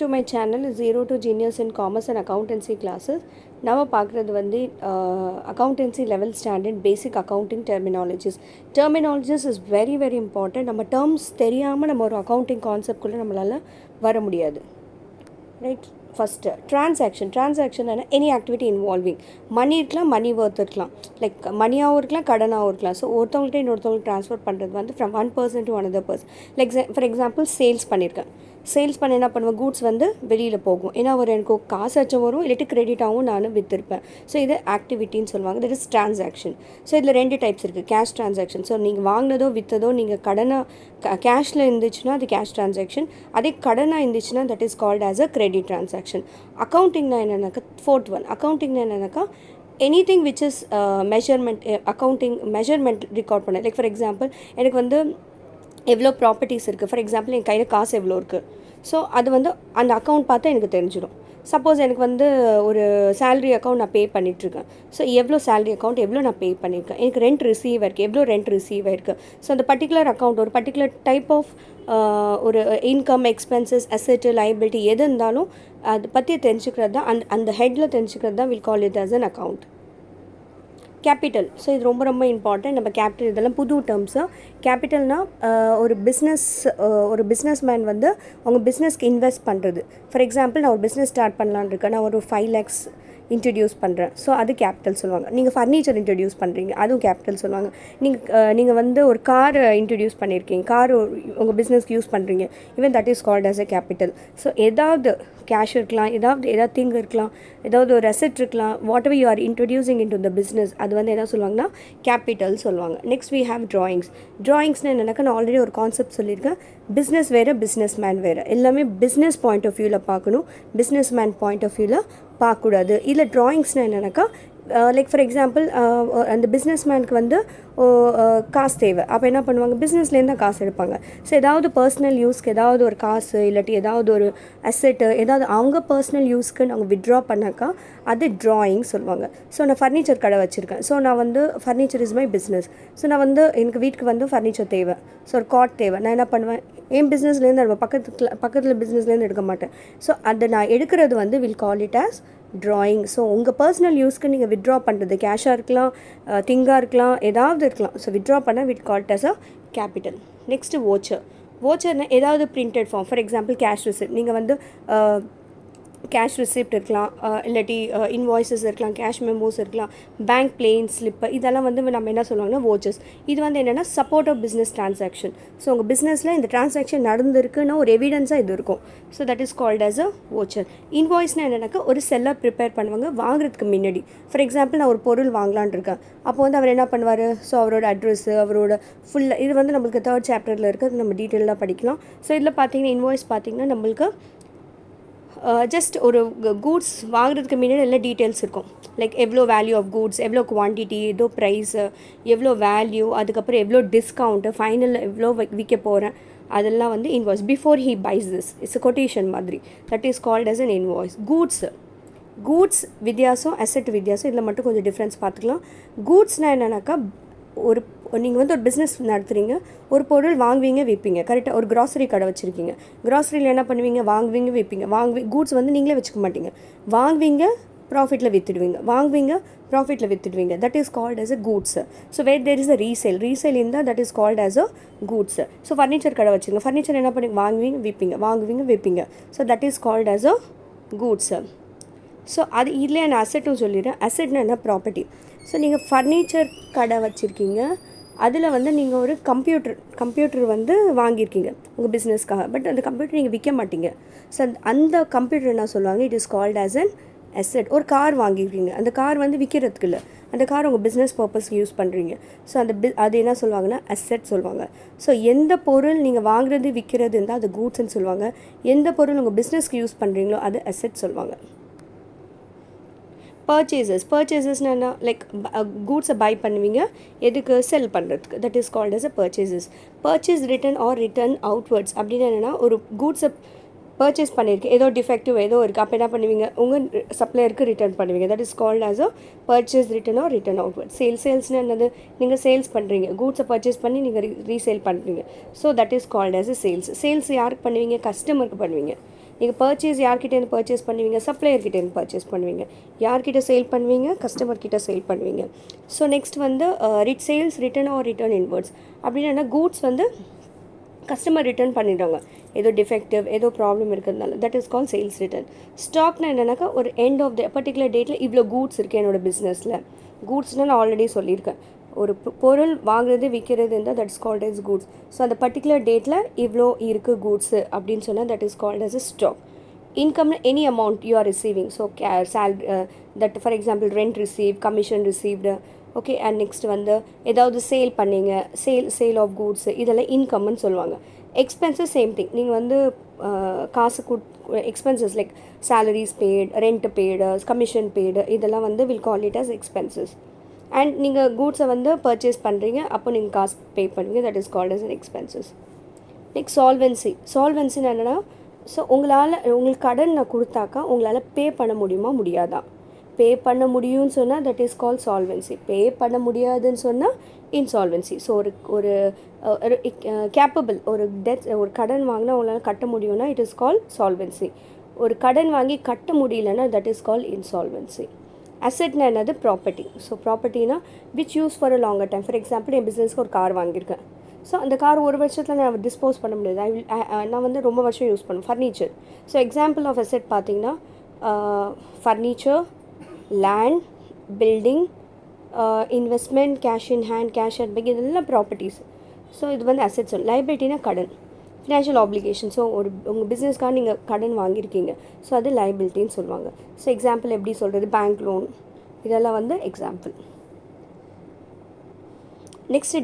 To my channel Zero to Genius in Commerce and Accountancy classes. Now பார்க்குறது வந்து accountancy level standard basic accounting terminologies is very very important. நம்ம terms தெரியாமல் நம்ம ஒரு accounting concept குள்ள நம்மளால வர முடியாது. Right first transaction any activity involving money இருக்கலாம், மணி ஒர்த் இருக்கலாம், லைக் மணியாகவும் இருக்கலாம், கடனாகவும் இருக்கலாம். ஸோ ஒருத்தவங்கள்ட்ட இன்னொருத்தவங்களுக்கு ட்ரான்ஸ்ஃபர் பண்ணுறது வந்து from one person to another person. Like for example sales பண்ணியிருக்கேன். சேல்ஸ் பண்ண என்ன பண்ணுவேன், கூட்ஸ் வந்து வெளியில் போகும். ஏன்னா ஒரு எனக்கு காசு அச்சம் வரும், இல்லாட்டி கிரெடிட்டாகவும் நான் விற்றுருப்பேன். ஸோ இது ஆக்டிவிட்டின்னு சொல்லுவாங்க. That is transaction. ஸோ இதில் ரெண்டு டைப்ஸ் இருக்குது. கேஷ் ட்ரான்சாக்ஷன், ஸோ நீங்கள் வாங்கினதோ விற்றதோ நீங்கள் கடனாக கேஷில் இருந்துச்சுன்னா அது கேஷ் ட்ரான்சாக்ஷன். அதே கடனாக இருந்துச்சுன்னா that is called as a credit transaction. அக்கௌண்டிங்னா என்னென்னாக்கா ஃபோர்த் ஒன். அக்கௌண்டிங்னா என்னென்னாக்கா anything which is measurement, accounting measurement record பண்ண. லைக் ஃபார் எக்ஸாம்பிள் எனக்கு வந்து எவ்வளோ ப்ராப்பர்ட்டிஸ் இருக்குது, ஃபார் எக்ஸாம்பிள் என் கையில் காசு எவ்வளோ இருக்குது, ஸோ அது வந்து அந்த அக்கௌண்ட் பார்த்தா எனக்கு தெரிஞ்சிடும். சப்போஸ் எனக்கு வந்து ஒரு சேலரி அக்கௌண்ட் நான் பே பண்ணிகிட்ருக்கேன். ஸோ எவ்வளோ சேலரி அக்கௌண்ட் எவ்வளோ நான் பே பண்ணியிருக்கேன், எனக்கு ரெண்ட் ரிசீவ் ஆயிருக்கு, எவ்வளோ ரெண்ட் ரிசீவ் ஆயிருக்கு. ஸோ அந்த பர்டிகுலர் அக்கௌண்ட் ஒரு பர்டிகுலர் டைப் ஆஃப் ஒரு இன்கம், எக்ஸ்பென்சஸ், அசெட்டு, லைபிலிட்டி எது இருந்தாலும் அதை பற்றி தெரிஞ்சுக்கிறது தான் அந்த ஹெட்டில் தெரிஞ்சுக்கிறது தான் will call it as an account. Capital, so இது ரொம்ப ரொம்ப இம்பார்ட்டன்ட். நம்ம கேபிட்டல் இதெல்லாம் புது டேர்ம்ஸாக. கேபிட்டல்னால் ஒரு பிஸ்னஸ் மேன் வந்து அவங்க பிஸ்னஸ்க்கு இன்வெஸ்ட் பண்ணுறது. ஃபார் எக்ஸாம்பிள் நான் ஒரு பிஸ்னஸ் ஸ்டார்ட் பண்ணலான்னு இருக்கேன், நான் ஒரு 5 lakhs இன்ட்ரடியூஸ் பண்ணுறேன். ஸோ அது கேபிட்டல் சொல்லுவாங்க. நீங்கள் ஃபர்னிச்சர் இன்ட்ரடியூஸ் பண்ணுறீங்க, அதுவும் கேபிட்டல் சொல்லுவாங்க. நீங்கள் வந்து ஒரு கார் இன்ட்ரடியூஸ் பண்ணியிருக்கீங்க, கார் உங்கள் பிஸ்னஸ்க்கு யூஸ் பண்ணுறீங்க, even that is called as a capital. So ஏதாவது கேஷ் இருக்கலாம், ஏதாவது திங் இருக்கலாம், ஏதாவது ஒரு அசெட் இருக்கலாம், what ever you are introducing in to the business, அது வந்து என்ன சொல்லுவாங்கன்னா கேபிட்டல் சொல்லுவாங்க. நெக்ஸ்ட் வி ஹேவ் ட்ராயிங்ஸ்னால் என்னென்னாக்கா நான் ஆல்ரெடி ஒரு கான்செப்ட் சொல்லியிருக்கேன். பிஸ்னஸ் வேறு, பிஸ்னஸ் மேன் வேறு. எல்லாமே பிஸ்னஸ் பாயிண்ட் ஆஃப் வியூவில் பார்க்கணும், பிஸ்னஸ் மேன் பாயிண்ட் ஆஃப் வியூவில் பார்க்கக்கூடாது. இல்லை ட்ராயிங்ஸ்னால் என்னென்னாக்கா லைக் ஃபார் எக்ஸாம்பிள் அந்த பிஸ்னஸ் மேனுக்கு வந்து காசு தேவை. அப்போ என்ன பண்ணுவாங்க, பிஸ்னஸ்லேருந்து தான் காசு எடுப்பாங்க. ஸோ ஏதாவது பர்சனல் யூஸ்க்கு ஏதாவது ஒரு காசு இல்லாட்டி ஏதாவது ஒரு அசெட்டு ஏதாவது அவங்க பர்சனல் யூஸ்க்கு நாங்கள் வித்ட்ரா பண்ணாக்கா அது ட்ராயிங் சொல்லுவாங்க. ஸோ நான் ஃபர்னிச்சர் கடை வச்சுருக்கேன். ஸோ நான் வந்து furniture is my business. So நான் வந்து எனக்கு வீட்டுக்கு வந்து ஃபர்னிச்சர் தேவை, ஸோ ஒரு காட் தேவை. நான் என்ன பண்ணுவேன், என் பிஸ்னஸ்லேருந்து எடுப்பேன், பக்கத்தில் பிஸ்னஸ்லேருந்து எடுக்க மாட்டேன். ஸோ அதை நான் எடுக்கிறது வந்து will call it as drawing. So உங்கள் பர்சனல் யூஸ்க்கு நீங்கள் வித்ட்ரா பண்ணுறது, கேஷாக இருக்கலாம், திங்காக இருக்கலாம், ஏதாவது இருக்கலாம். ஸோ வித்ட்ரா பண்ண will called as a capital. Next வோச்சர்னால் ஏதாவது printed form. For example cash receipt, நீங்கள் வந்து கேஷ் ரிசிப்ட் இருக்கலாம், இல்லாட்டி இன்வாய்ஸஸ் இருக்கலாம், கேஷ் மெமோஸ் இருக்கலாம், பேங்க் பிளேன் ஸ்லிப்பு, இதெல்லாம் வந்து நம்ம என்ன சொல்லுவாங்கன்னா வோச்சர்ஸ். இது வந்து என்னென்னா support of business transaction. So உங்கள் பிஸ்னஸில் இந்த ட்ரான்சாக்ஷன் நடந்திருக்குன்னா ஒரு எவிடன்ஸாக இது இருக்கும். So that is called as a voucher. இன்வாய்ஸ்னால் என்னென்னாக்கா ஒரு செல்லர் ப்ரிப்பேர் பண்ணுவாங்க வாங்குறதுக்கு முன்னாடி. ஃபார் எக்ஸாம்பிள் நான் ஒரு பொருள் வாங்கலான் இருக்கேன், அப்போ வந்து அவர் என்ன பண்ணுவார், ஸோ அவரோட அட்ரெஸ்ஸு, அவரோட ஃபுல்லாக இது வந்து நம்மளுக்கு 3rd chapterல இருக்குது, நம்ம டீட்டெயிலாக படிக்கலாம். ஸோ இதில் பார்த்தீங்கன்னா இன்வாய்ஸ் பார்த்தீங்கன்னா நம்மளுக்கு ஜஸ்ட் ஒரு கூட்ஸ் வாங்குறதுக்கு முன்னாடி எல்லா டீட்டெயில்ஸ் இருக்கும். லைக் எவ்வளோ வேல்யூ ஆஃப் கூட்ஸ், எவ்வளோ குவான்டிட்டி, ஏதோ ப்ரைஸு, எவ்வளோ வேல்யூ, அதுக்கப்புறம் எவ்வளோ டிஸ்கவுண்ட்டு, ஃபைனலில் எவ்வளோ விற்க போகிறேன், அதெல்லாம் வந்து invoice. Before he buys this it's quotation மாதிரி. That is called as an invoice. Goods வித்தியாசம், அசெட் வித்தியாசம். இதில் மட்டும் கொஞ்சம் டிஃப்ரென்ஸ் பார்த்துக்கலாம். கூட்ஸ்னால் என்னென்னாக்கா நீங்கள் வந்து ஒரு பிஸ்னஸ் நடத்துகிறீங்க, ஒரு பொருள் வாங்குவீங்க விற்பீங்க, கரெக்டாக. ஒரு க்ராசரி கடை வச்சுருக்கீங்க, க்ராசரியில் என்ன பண்ணுவீங்க, வாங்குவீங்க விற்பீங்க. கூட்ஸ் வந்து நீங்களே வச்சுக்க மாட்டீங்க, வாங்குவீங்க ப்ராஃபிட்டில் விற்றுடுவீங்க. That is called as a goods. So where there is a resale இருந்தால் that is called as a goods. So furniture கடை வச்சுருங்க, ஃபர்னிச்சர் என்ன பண்ணி வாங்குவீங்க விற்பீங்க. So that is called as a goods. So அது இதில் நான் அசெட்டும் சொல்லிடுறேன். அசெட்னா என்ன, ப்ராப்பர்ட்டி. ஸோ நீங்கள் ஃபர்னிச்சர் கடை வச்சுருக்கீங்க, அதில் வந்து நீங்கள் ஒரு கம்ப்யூட்டர் வந்து வாங்கியிருக்கீங்க உங்கள் பிஸ்னஸ்க்காக. பட் அந்த கம்ப்யூட்டர் நீங்கள் விற்க மாட்டீங்க. ஸோ அந்த கம்ப்யூட்டர் என்ன சொல்லுவாங்க, it is called as an asset. ஒரு கார் வாங்கியிருக்கீங்க, அந்த கார் வந்து விற்கிறதுக்கு இல்லை, அந்த கார் உங்கள் பிஸ்னஸ் பர்பஸ்க்கு யூஸ் பண்ணுறீங்க. ஸோ அது என்ன சொல்லுவாங்கன்னா அசெட் சொல்லுவாங்க. ஸோ எந்த பொருள் நீங்கள் வாங்குறது விற்கிறது இருந்தால் அது கூட்ஸ்ன்னு சொல்லுவாங்க. எந்த பொருள் உங்கள் பிஸ்னஸ்க்கு யூஸ் பண்ணுறீங்களோ அது அசெட் சொல்லுவாங்க. பர்ச்சேசஸ்னால் என்ன, லைக் கூட்ஸை பை பண்ணுவீங்க, எதுக்கு, செல் பண்ணுறதுக்கு. That is called as a purchase return or return outwards. அப்படின்னு என்னென்னா ஒரு கூட்ஸை பர்ச்சேஸ் பண்ணியிருக்கு, ஏதோ டிஃபெக்டிவ் ஏதோ இருக்குது, அப்போ என்ன பண்ணுவீங்க, உங்கள் சப்ளையருக்கு ரிட்டர்ன் பண்ணுவீங்க. That is called as a purchase return or return outward. சேல்ஸ்னால் என்னது, நீங்கள் சேல்ஸ் பண்ணுறீங்க, கூட்ஸை பர்ச்சேஸ் பண்ணி நீங்கள் ரீசேல் பண்ணுறீங்க. So that is called as a sales யாருக்கு பண்ணுவீங்க, கஸ்டமருக்கு பண்ணுவீங்க. நீங்கள் பர்ச்சேஸ் யார்கிட்டேருந்து பர்ச்சேஸ் பண்ணுவீங்க? சப்ளையர்கிட்டேருந்து பர்ச்சேஸ் பண்ணுவீங்க. யார்கிட்ட சேல் பண்ணுவீங்க? கஸ்டமர்கிட்ட சேல் பண்ணுவீங்க. ஸோ நெக்ஸ்ட் வந்து sales return or return inwards அப்படின்னா கூட்ஸ் வந்து கஸ்டமர் ரிட்டர்ன் பண்ணிடுறாங்க, ஏதோ டிஃபெக்டிவ் ஏதோ ப்ராப்ளம் இருக்கிறதுனால, that is call sales return. ஸ்டாக்னா என்னன்னாக்கா ஒரு எண்ட் ஆஃப் த பர்டிகுலர் டேட்டில் இவ்வளோ கூட்ஸ் இருக்குது என்னோடய பிஸ்னஸில். கூட்ஸ்னால் நான் ஆல்ரெடி சொல்லியிருக்கேன், ஒரு பொருள் வாங்குறது விற்கிறது இருந்தால் that is called as goods. So அந்த பர்டிகுலர் டேட்டில் இவ்வளோ இருக்குது கூட்ஸு அப்படின்னு சொன்னால் that is called as a stock. இன்கம்னா any amount you are receiving. So salary, that for example rent receive, commission received, okay. And next வந்து ஏதாவது sale பண்ணிங்க, சேல் ஆஃப் கூட்ஸு, இதெல்லாம் இன்கம்னு சொல்லுவாங்க. Expenses same thing. நீங்கள் வந்து காசு expenses like salaries paid, rent paid, commission paid, இதெல்லாம் வந்து will call it as expenses. And நீங்கள் கூட்ஸை வந்து பர்ச்சேஸ் பண்ணுறீங்க, அப்போ நீங்கள் காசு பே பண்ணுவீங்க, that is called as an expenses. Next சால்வென்சின்னு என்னென்னா, ஸோ உங்களுக்கு கடன் நான் கொடுத்தாக்கா உங்களால் பே பண்ண முடியுமா முடியாதா? பே பண்ண முடியும்னு சொன்னால் தட் இஸ் கால் சால்வென்சி. பே பண்ண முடியாதுன்னு சொன்னால் இன்சால்வென்சி. ஸோ ஒரு கேப்பபிள், ஒரு கடன் வாங்கினா உங்களால் கட்ட முடியும்னா இட் இஸ் கால் சால்வென்சி. ஒரு கடன் வாங்கி கட்ட முடியலன்னா தட் இஸ் கால் இன்சால்வென்சி. அசெட்னா என்னது? ப்ராப்பர்ட்டி. ஸோ ப்ராப்பர்ட்டினா which use for a longer time. For example என் பிஸ்னஸ்க்கு ஒரு கார் வாங்கியிருக்கேன். ஸோ அந்த கார் ஒரு வருஷத்தில் நான் டிஸ்போஸ் பண்ண முடியாது. நான் வந்து ரொம்ப வருஷம் யூஸ் பண்ணுவேன். Furniture. So example of asset பார்த்தீங்கன்னா furniture, land, building, investment, cash in hand, cash at bank, இதெல்லாம் ப்ராப்பர்ட்டிஸ். ஸோ இது வந்து அசெட்ஸ். லைபிலிட்டினா கடன், ஃபினான்ஷியல் ஆப்ளிகேஷன். ஸோ உங்கள் பிஸ்னஸ்க்காக நீங்கள் கடன் வாங்கியிருக்கீங்க, ஸோ அது லைபிலிட்டின்னு சொல்லுவாங்க. ஸோ எக்ஸாம்பிள் எப்படி சொல்கிறது? பேங்க் லோன், இதெல்லாம் வந்து எக்ஸாம்பிள். நெக்ஸ்ட்டு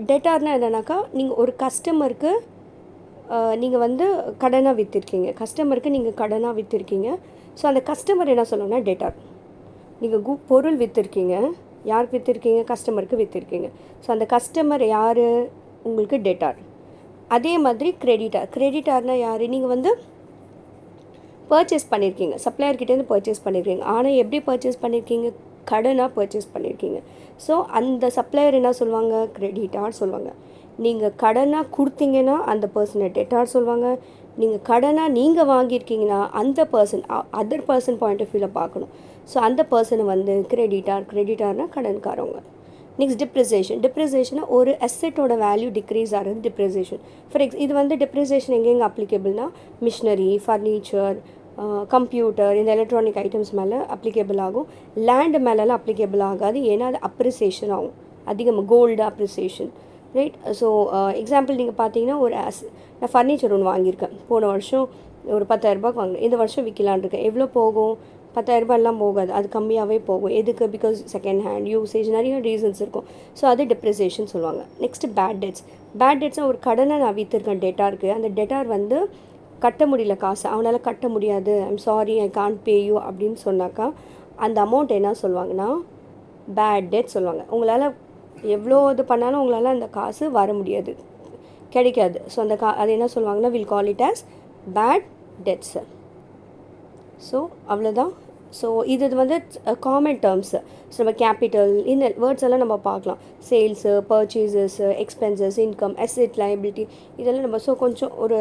டெட்டார்னா என்னன்னாக்கா, நீங்கள் ஒரு கஸ்டமருக்கு நீங்கள் வந்து கடனாக விற்றுருக்கீங்க. ஸோ அந்த கஸ்டமர் என்ன சொல்லணும்னா டெட்டார். நீங்கள் பொருள் விற்றுருக்கீங்க, யாருக்கு விற்றுருக்கீங்க? கஸ்டமருக்கு விற்றுருக்கீங்க. ஸோ அந்த கஸ்டமர் யார்? உங்களுக்கு டெட்டார். அதே மாதிரி கிரெடிட்டார்னால் யார்? நீங்கள் வந்து பர்ச்சேஸ் பண்ணியிருக்கீங்க, சப்ளையர்கிட்டேருந்து பர்ச்சேஸ் பண்ணியிருக்கீங்க. ஆனால் எப்படி பர்ச்சேஸ் பண்ணியிருக்கீங்க? கடனாக பர்ச்சேஸ் பண்ணியிருக்கீங்க. ஸோ அந்த சப்ளையர் என்ன சொல்லுவாங்க? கிரெடிட்டார் சொல்லுவாங்க. நீங்கள் கடனாக கொடுத்தீங்கன்னா அந்த பர்சனை டெட்டார் சொல்லுவாங்க. நீங்கள் கடனாக நீங்கள் வாங்கியிருக்கீங்கன்னா அந்த person, other person point of வியூவில் பார்க்கணும். ஸோ அந்த பர்சனை வந்து கிரெடிட்டார்னால் கடன்காரவங்க. நெக்ஸ்ட் டிப்ரிசியேஷனா ஒரு அசெட்டோட வேல்யூ டிக்ரீஸ் ஆகிறது டிப்ரிசியேஷன். இது வந்து டிப்ரிசியேஷன் எங்கெங்கே அப்ளிகபிள்னா மிஷினரி, ஃபர்னிச்சர், கம்ப்யூட்டர், இந்த எலக்ட்ரானிக் ஐட்டம்ஸ் மேலே அப்ளிகபிள் ஆகும். லேண்டு மேலெலாம் அப்ளிகபிள் ஆகாது, ஏன்னா அது அப்ரிசியேஷன் ஆகும் அதிகமாக, gold appreciation, right. So example நீங்கள் பார்த்தீங்கன்னா நான் ஃபர்னிச்சர் ஒன்று வாங்கியிருக்கேன். போன வருஷம் ஒரு 10,000 வாங்கினேன். இந்த வருஷம் விற்கலான் இருக்கேன். எவ்வளோ போகும்? 10,000 போகாது, அது கம்மியாகவே போகும். எதுக்கு? பிகாஸ் செகண்ட் ஹேண்ட் யூசேஜ், நிறைய ரீசன்ஸ் இருக்கும். ஸோ அது டிப்ரிசியேஷன் சொல்லுவாங்க. நெக்ஸ்ட்டு பேட் டெட்ஸ்னால் ஒரு கடனை நான் விற்றுருக்கேன் டெட்டாருக்கு. அந்த டெட்டார் வந்து கட்ட முடியல, காசு அவனால் கட்ட முடியாது, I'm sorry I can't pay you அப்படின்னு சொன்னாக்கா அந்த அமௌண்ட் என்ன சொல்லுவாங்கன்னா பேட் டெட் சொல்லுவாங்க. உங்களால் எவ்வளோ இது பண்ணாலும் உங்களால் அந்த காசு வர முடியாது, கிடைக்காது. ஸோ அந்த அது என்ன சொல்லுவாங்கன்னா will call it as bad debts. So அவ்வளோதான். ஸோ இது வந்து காமன் டேர்ம்ஸு. ஸோ நம்ம கேபிட்டல் இந்த வேர்ட்ஸ் எல்லாம் நம்ம பார்க்கலாம். Sales, purchases, expenses, income, asset, liability, இதெல்லாம் நம்ம ஸோ கொஞ்சம் ஒரு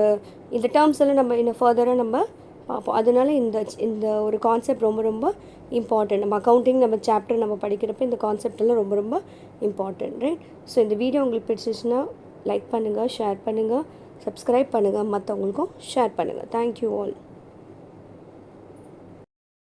இந்த டேர்ம்ஸ் எல்லாம் நம்ம இன்னும் ஃபர்தராக நம்ம பார்ப்போம். அதனால இந்த ஒரு கான்செப்ட் ரொம்ப ரொம்ப இம்பார்ட்டன்ட். நம்ம அக்கௌண்டிங் நம்ம சாப்டர் நம்ம படிக்கிறப்ப இந்த கான்செப்ட் எல்லாம் ரொம்ப ரொம்ப இம்பார்ட்டன்ட், ரைட். ஸோ இந்த வீடியோ உங்களுக்கு பிடிச்சிச்சுன்னா லைக் பண்ணுங்கள், ஷேர் பண்ணுங்கள், சப்ஸ்கிரைப் பண்ணுங்கள், மற்றவங்களுக்கும் ஷேர் பண்ணுங்கள். Thank you all.